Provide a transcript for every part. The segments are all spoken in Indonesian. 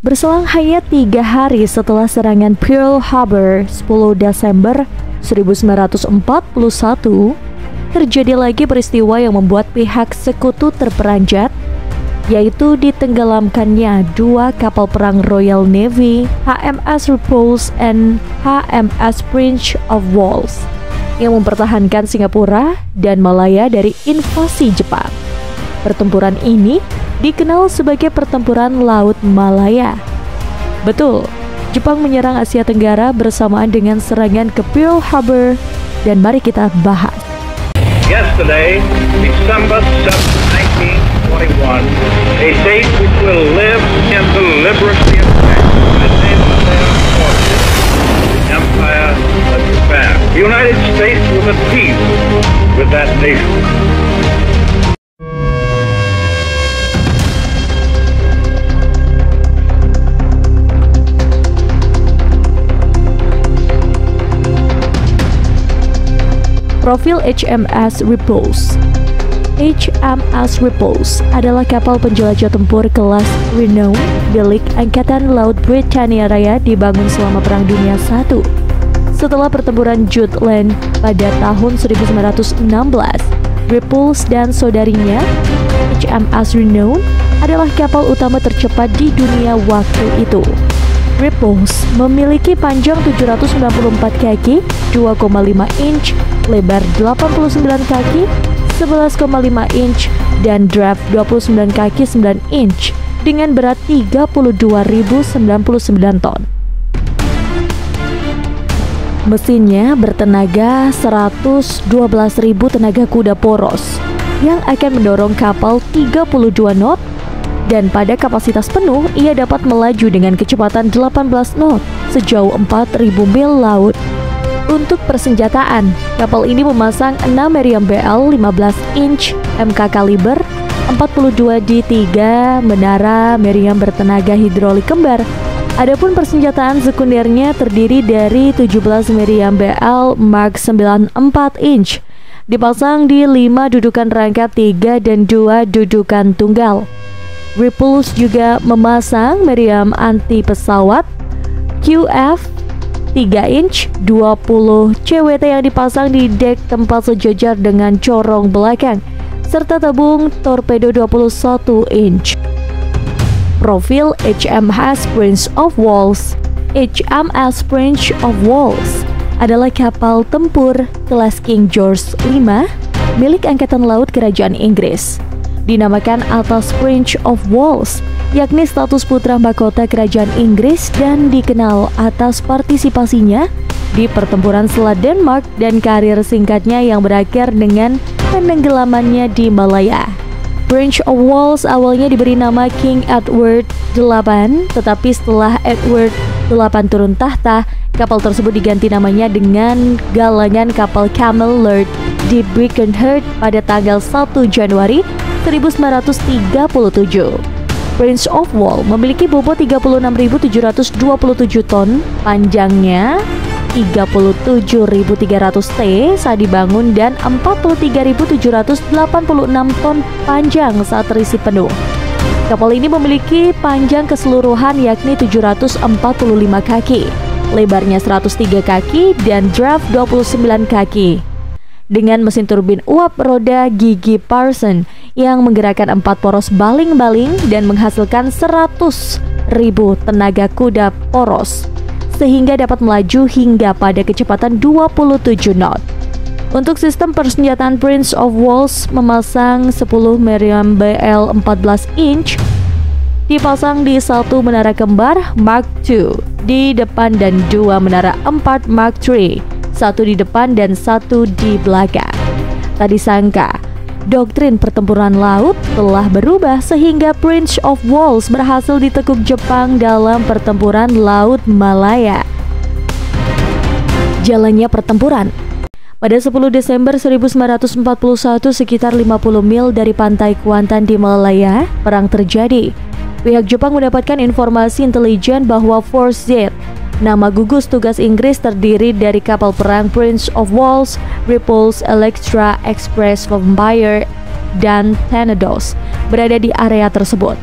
Berselang hanya 3 hari setelah serangan Pearl Harbor 10 Desember 1941, terjadi lagi peristiwa yang membuat pihak sekutu terperanjat, yaitu ditenggelamkannya 2 kapal perang Royal Navy, HMS Repulse dan HMS Prince of Wales, yang mempertahankan Singapura dan Malaya dari invasi Jepang. Pertempuran ini dikenal sebagai Pertempuran Laut Malaya. Betul, Jepang menyerang Asia Tenggara bersamaan dengan serangan ke Pearl Harbor, dan mari kita bahas. Yesterday, December 7, 1941, a date which will live in the literacy of the Empire of Japan. The United States was at peace with that nation. Profil HMS Repulse. HMS Repulse adalah kapal penjelajah tempur kelas Renown milik Angkatan Laut Britania Raya, dibangun selama Perang Dunia I. Setelah pertempuran Jutland pada tahun 1916, Repulse dan saudarinya HMS Renown adalah kapal utama tercepat di dunia waktu itu. Repulse memiliki panjang 794 kaki, 2,5 inch, lebar 89 kaki, 11,5 inch, dan draft 29 kaki 9 inch dengan berat 32.099 ton. Mesinnya bertenaga 112.000 tenaga kuda poros yang akan mendorong kapal 32 knot, dan pada kapasitas penuh ia dapat melaju dengan kecepatan 18 knot sejauh 4.000 mil laut. Untuk persenjataan, kapal ini memasang 6 meriam BL 15 inch MK kaliber, 42 D3 menara meriam bertenaga hidrolik kembar. Adapun persenjataan sekundernya terdiri dari 17 meriam BL Mark 9 4 inch, dipasang di 5 dudukan rangka 3 dan 2 dudukan tunggal. Repulse juga memasang meriam anti pesawat QF 3 inch 20 CWT yang dipasang di dek tempat sejajar dengan corong belakang, serta tabung torpedo 21 inch. Profil HMS Prince of Wales. HMS Prince of Wales adalah kapal tempur kelas King George V milik Angkatan Laut Kerajaan Inggris. Dinamakan atas Prince of Wales, yakni status putra mahkota Kerajaan Inggris, dan dikenal atas partisipasinya di pertempuran Selat Denmark dan karir singkatnya yang berakhir dengan penenggelamannya di Malaya. Prince of Wales awalnya diberi nama King Edward VIII, tetapi setelah Edward VIII turun tahta, kapal tersebut diganti namanya dengan galangan kapal Camel Lord di Birkenhead pada tanggal 1 Januari 1937. Prince of Wales memiliki bobot 36.727 ton, panjangnya 37.300 T saat dibangun, dan 43.786 ton panjang saat terisi penuh. Kapal ini memiliki panjang keseluruhan yakni 745 kaki, lebarnya 103 kaki, dan draft 29 kaki. Dengan mesin turbin uap roda gigi Parson yang menggerakkan 4 poros baling-baling dan menghasilkan 100.000 tenaga kuda poros, sehingga dapat melaju hingga pada kecepatan 27 knot. Untuk sistem persenjataan, Prince of Wales memasang 10 meriam BL 14 inch dipasang di 1 menara kembar Mark II di depan dan 2 menara 4 Mark III, 1 di depan dan 1 di belakang. Tak disangka, doktrin pertempuran laut telah berubah sehingga Prince of Wales berhasil ditekuk Jepang dalam pertempuran Laut Malaya. Jalannya pertempuran. Pada 10 Desember 1941, sekitar 50 mil dari pantai Kuantan di Malaya, perang terjadi. Pihak Jepang mendapatkan informasi intelijen bahwa Force Z, nama gugus tugas Inggris, terdiri dari kapal perang Prince of Wales, Repulse, Electra, Express, Vampire, dan Thanatos, berada di area tersebut.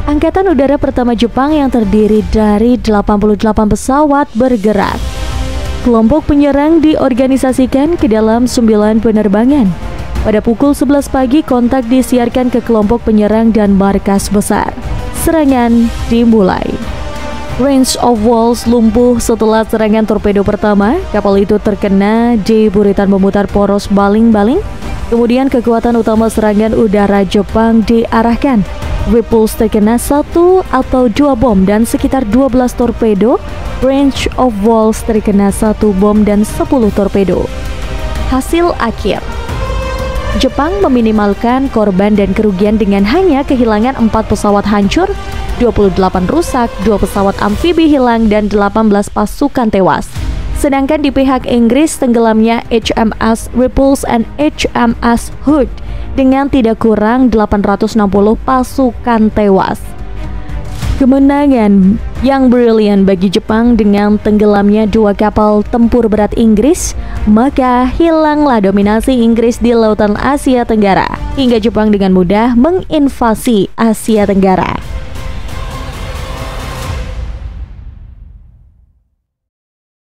Angkatan Udara Pertama Jepang yang terdiri dari 88 pesawat bergerak. Kelompok penyerang diorganisasikan ke dalam 9 penerbangan. Pada pukul 11 pagi, kontak disiarkan ke kelompok penyerang dan markas besar. Serangan dimulai. Range of Walls lumpuh setelah serangan torpedo pertama. Kapal itu terkena di buritan memutar poros baling-baling. Kemudian kekuatan utama serangan udara Jepang diarahkan. Repulse terkena 1 atau 2 bom dan sekitar 12 torpedo. Range of Walls terkena 1 bom dan 10 torpedo. Hasil akhir, Jepang meminimalkan korban dan kerugian dengan hanya kehilangan 4 pesawat hancur, 28 rusak, 2 pesawat amfibi hilang, dan 18 pasukan tewas. Sedangkan di pihak Inggris, tenggelamnya HMS Repulse and HMS Hood dengan tidak kurang 860 pasukan tewas. Kemenangan yang brilian bagi Jepang dengan tenggelamnya 2 kapal tempur berat Inggris, maka hilanglah dominasi Inggris di lautan Asia Tenggara hingga Jepang dengan mudah menginvasi Asia Tenggara.